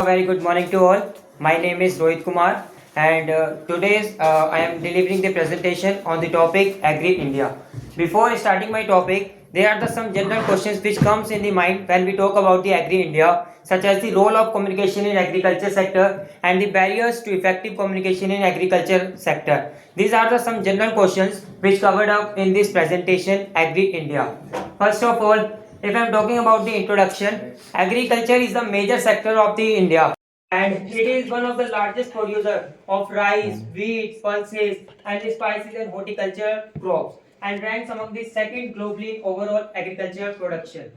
Very good morning to all. My name is Rohit Kumar, and today I am delivering the presentation on the topic Agri India. Before starting my topic, there are some general questions which comes in the mind when we talk about the Agri India, such as the role of communication in agriculture sector and the barriers to effective communication in agriculture sector. These are some general questions which covered up in this presentation Agri India. First of all, if I am talking about the introduction, agriculture is the major sector of the India, and it is one of the largest producer of rice, wheat, pulses, and spices and horticulture crops, and ranks among the second globally in overall agricultural production.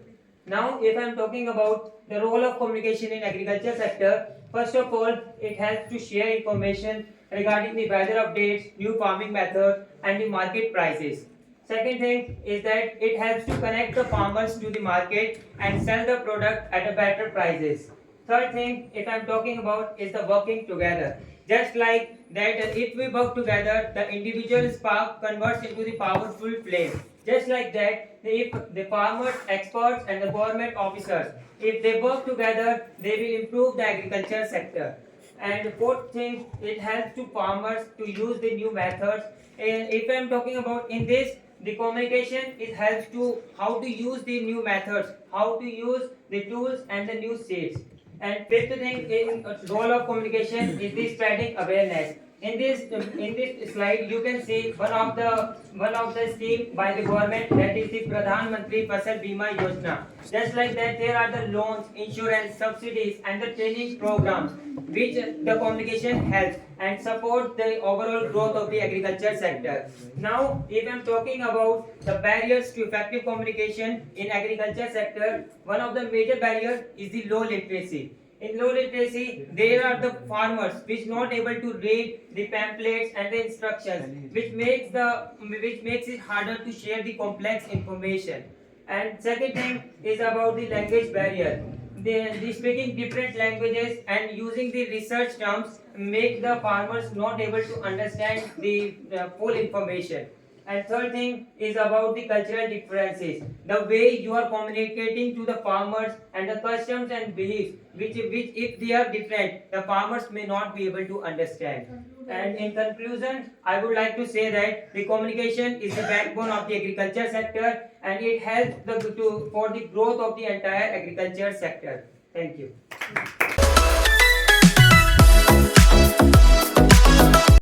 Now, if I am talking about the role of communication in agriculture sector, first of all, it helps to share information regarding the weather updates, new farming methods, and the market prices. Second thing is that it helps to connect the farmers to the market and sell the product at a better prices. Third thing, if I'm talking about, is the working together. Just like that, if we work together, the individual spark converts into the powerful flame. Just like that, if the farmers, experts, and the government officers, if they work together, they will improve the agriculture sector. And fourth thing, it helps to farmers to use the new methods. And if I'm talking about in this, the communication, it helps to how to use the new methods, how to use the tools and the new seeds. And fifth thing in role of communication is the spreading awareness. In this slide, you can see one of the scheme by the government, that is the Pradhan Mantri Fasal Bima Yojana. Just like that, there are the loans, insurance, subsidies, and the training programs which the communication helps and support the overall growth of the agriculture sector. Now, if I am talking about the barriers to effective communication in agriculture sector, one of the major barriers is the low literacy. In low literacy, there are the farmers which not able to read the pamphlets and the instructions, which makes it harder to share the complex information. And second thing is about the language barrier. The speaking different languages and using the research terms make the farmers not able to understand the full information. And third thing is about the cultural differences. The way you are communicating to the farmers and the customs and beliefs, which if they are different, the farmers may not be able to understand. And in conclusion, I would like to say that the communication is the backbone of the agriculture sector, and it helps for the growth of the entire agriculture sector. Thank you.